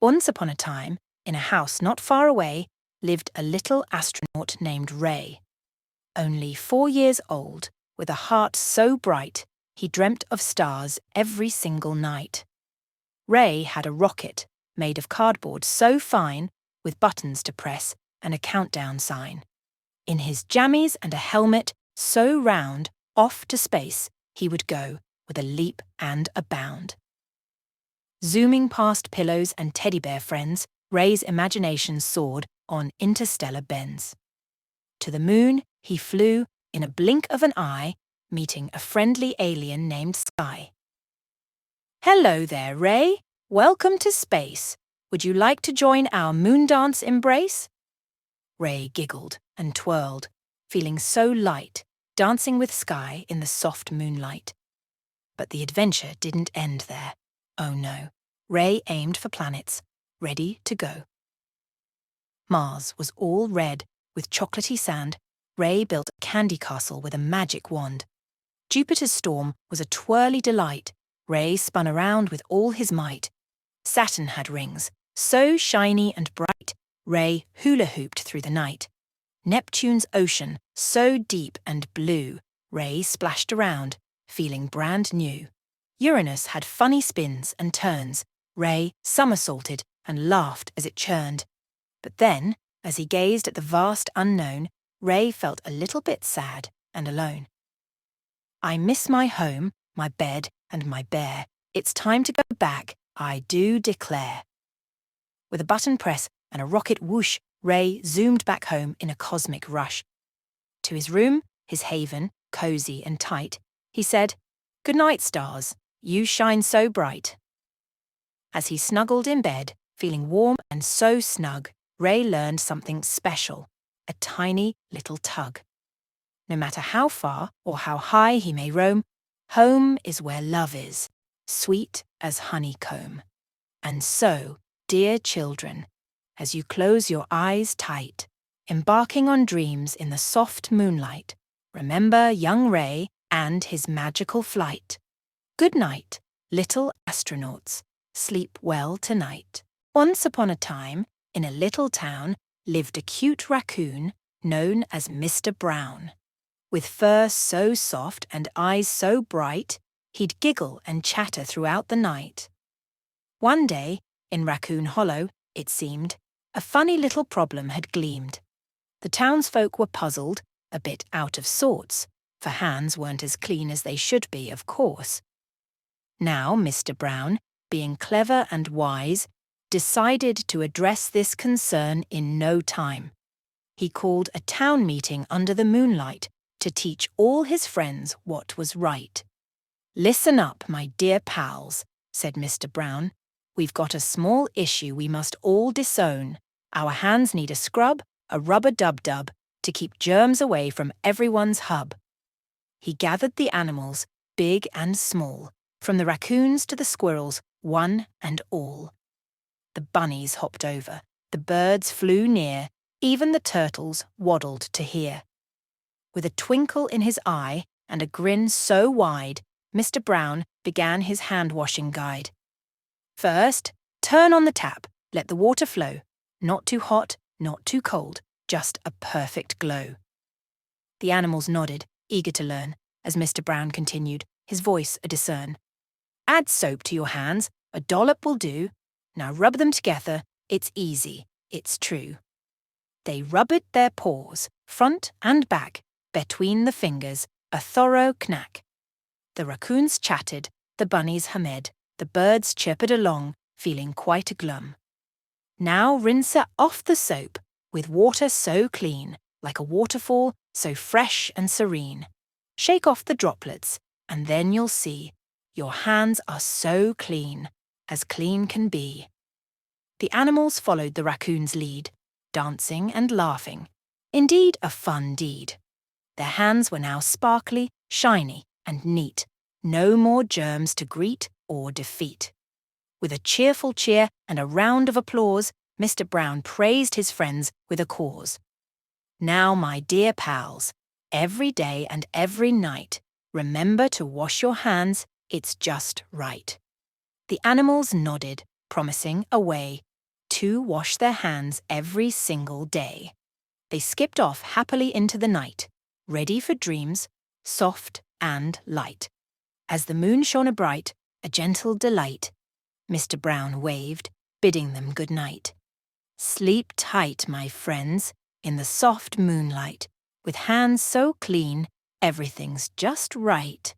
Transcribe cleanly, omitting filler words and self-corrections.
Once upon a time, in a house not far away, lived a little astronaut named Ray. Only 4 years old, with a heart so bright, he dreamt of stars every single night. Ray had a rocket made of cardboard so fine, with buttons to press and a countdown sign. In his jammies and a helmet so round, off to space he would go with a leap and a bound. Zooming past pillows and teddy bear friends, Ray's imagination soared on interstellar bends. To the moon he flew in a blink of an eye, meeting a friendly alien named Sky. "Hello there, Ray. Welcome to space. Would you like to join our moon dance embrace?" Ray giggled and twirled, feeling so light, dancing with Sky in the soft moonlight. But the adventure didn't end there. Oh no, Ray aimed for planets, ready to go. Mars was all red with chocolatey sand. Ray built a candy castle with a magic wand. Jupiter's storm was a twirly delight. Ray spun around with all his might. Saturn had rings, so shiny and bright, Ray hula-hooped through the night. Neptune's ocean, so deep and blue, Ray splashed around, feeling brand new. Uranus had funny spins and turns. Ray somersaulted and laughed as it churned. But then, as he gazed at the vast unknown, Ray felt a little bit sad and alone. "I miss my home, my bed, and my bear. It's time to go back, I do declare." With a button press and a rocket whoosh, Ray zoomed back home in a cosmic rush. To his room, his haven, cozy and tight, he said, "Good night, stars, you shine so bright." As he snuggled in bed, feeling warm and so snug, Ray learned something special, a tiny little tug. No matter how far or how high he may roam, home is where love is, sweet as honeycomb. And so, dear children, as you close your eyes tight, embarking on dreams in the soft moonlight, remember young Ray and his magical flight. Good night, little astronauts. Sleep well tonight. Once upon a time, in a little town, lived a cute raccoon known as Mr. Brown. With fur so soft and eyes so bright, he'd giggle and chatter throughout the night. One day, in Raccoon Hollow, it seemed, a funny little problem had gleamed. The townsfolk were puzzled, a bit out of sorts, for hands weren't as clean as they should be, of course. Now Mr. Brown, being clever and wise, decided to address this concern in no time. He called a town meeting under the moonlight to teach all his friends what was right. "Listen up, my dear pals," said Mr. Brown. "We've got a small issue we must all disown. Our hands need a scrub, a rub-a-dub-dub, to keep germs away from everyone's hub." He gathered the animals, big and small, from the raccoons to the squirrels, one and all. The bunnies hopped over, the birds flew near, even the turtles waddled to hear. With a twinkle in his eye and a grin so wide, Mr. Brown began his hand-washing guide. "First, turn on the tap, let the water flow. Not too hot, not too cold, just a perfect glow." The animals nodded, eager to learn, as Mr. Brown continued, his voice a discern. "Add soap to your hands, a dollop will do. Now rub them together, it's easy, it's true." They rubbed their paws, front and back, between the fingers, a thorough knack. The raccoons chattered, the bunnies hummed, the birds chirped along, feeling quite glum. "Now rinse off the soap with water so clean, like a waterfall, so fresh and serene. Shake off the droplets, and then you'll see your hands are so clean, as clean can be." The animals followed the raccoon's lead, dancing and laughing. Indeed, a fun deed. Their hands were now sparkly, shiny, and neat. No more germs to greet or defeat. With a cheerful cheer and a round of applause, Mr. Brown praised his friends with a cause. "Now, my dear pals, every day and every night, remember to wash your hands, it's just right." The animals nodded, promising away, two washed their hands every single day. They skipped off happily into the night, ready for dreams, soft and light. As the moon shone bright, a gentle delight, Mr. Brown waved, bidding them good night. Sleep tight, my friends, in the soft moonlight. With hands so clean, everything's just right.